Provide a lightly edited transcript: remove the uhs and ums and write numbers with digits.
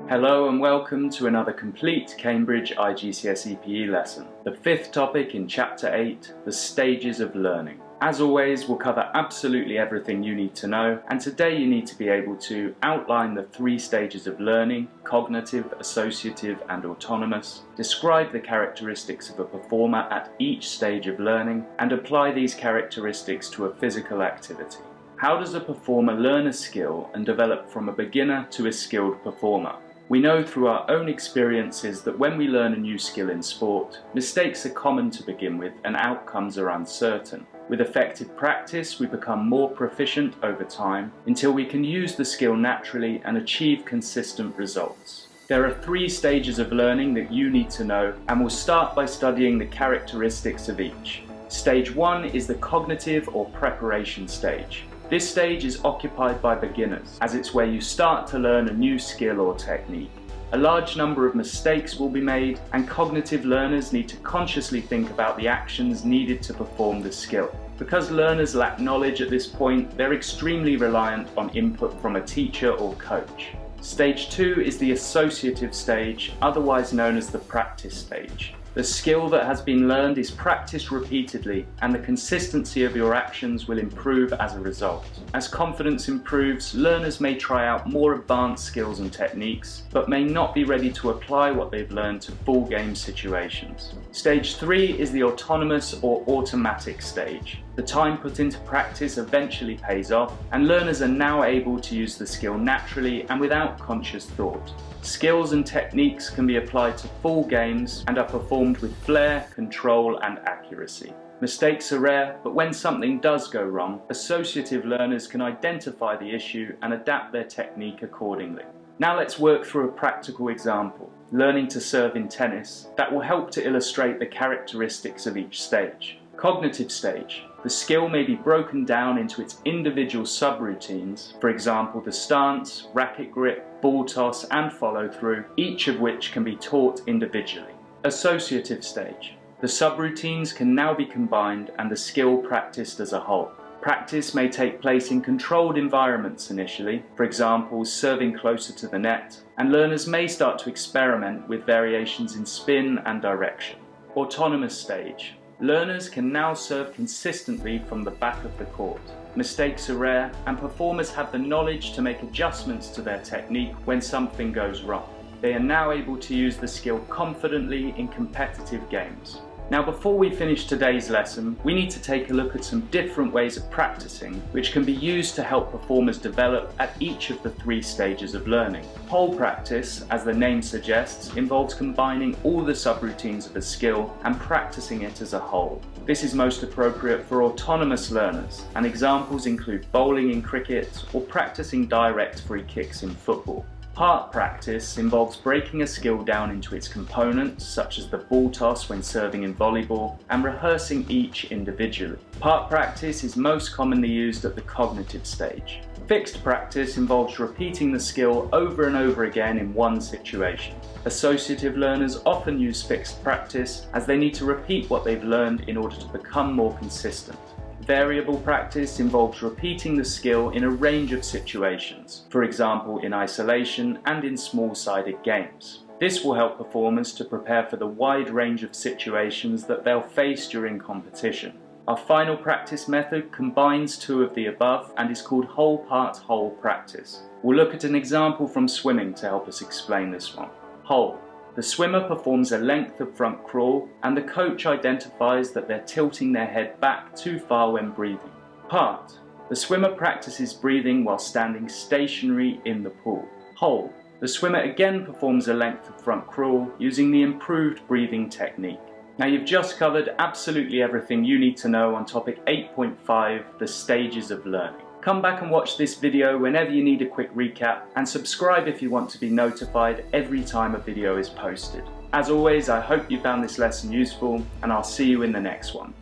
Hello and welcome to another complete Cambridge IGCSE PE lesson, the fifth topic in Chapter 8, the stages of learning. As always, we'll cover absolutely everything you need to know, and today you need to be able to outline the three stages of learning: cognitive, associative and autonomous, describe the characteristics of a performer at each stage of learning, and apply these characteristics to a physical activity. How does a performer learn a skill and develop from a beginner to a skilled performer? We know through our own experiences that when we learn a new skill in sport, mistakes are common to begin with and outcomes are uncertain. With effective practice, we become more proficient over time until we can use the skill naturally and achieve consistent results. There are three stages of learning that you need to know, and we'll start by studying the characteristics of each. Stage 1 is the cognitive or preparation stage. This stage is occupied by beginners, as it's where you start to learn a new skill or technique. A large number of mistakes will be made, and cognitive learners need to consciously think about the actions needed to perform the skill. Because learners lack knowledge at this point, they're extremely reliant on input from a teacher or coach. Stage 2 is the associative stage, otherwise known as the practice stage. The skill that has been learned is practiced repeatedly, and the consistency of your actions will improve as a result. As confidence improves, learners may try out more advanced skills and techniques, but may not be ready to apply what they've learned to full game situations. Stage 3 is the autonomous or automatic stage. The time put into practice eventually pays off, and learners are now able to use the skill naturally and without conscious thought. Skills and techniques can be applied to full games and are performed with flair, control and accuracy. Mistakes are rare, but when something does go wrong, associative learners can identify the issue and adapt their technique accordingly. Now let's work through a practical example, learning to serve in tennis, that will help to illustrate the characteristics of each stage. Cognitive stage. The skill may be broken down into its individual subroutines, for example the stance, racket grip, ball toss and follow through, each of which can be taught individually. Associative stage. The subroutines can now be combined and the skill practiced as a whole. Practice may take place in controlled environments initially, for example serving closer to the net, and learners may start to experiment with variations in spin and direction. Autonomous stage. Learners can now serve consistently from the back of the court. Mistakes are rare, and performers have the knowledge to make adjustments to their technique when something goes wrong. They are now able to use the skill confidently in competitive games. Now before we finish today's lesson, we need to take a look at some different ways of practicing which can be used to help performers develop at each of the three stages of learning. Whole practice, as the name suggests, involves combining all the subroutines of a skill and practicing it as a whole. This is most appropriate for autonomous learners, and examples include bowling in cricket or practicing direct free kicks in football. Part practice involves breaking a skill down into its components, such as the ball toss when serving in volleyball, and rehearsing each individually. Part practice is most commonly used at the cognitive stage. Fixed practice involves repeating the skill over and over again in one situation. Associative learners often use fixed practice as they need to repeat what they've learned in order to become more consistent. Variable practice involves repeating the skill in a range of situations, for example in isolation and in small-sided games. This will help performers to prepare for the wide range of situations that they'll face during competition. Our final practice method combines two of the above and is called whole part whole practice. We'll look at an example from swimming to help us explain this one. Whole. The swimmer performs a length of front crawl, and the coach identifies that they're tilting their head back too far when breathing. Part. The swimmer practices breathing while standing stationary in the pool. Whole. The swimmer again performs a length of front crawl using the improved breathing technique. Now you've just covered absolutely everything you need to know on topic 8.5, the stages of learning. Come back and watch this video whenever you need a quick recap, and subscribe if you want to be notified every time a video is posted. As always, I hope you found this lesson useful, and I'll see you in the next one.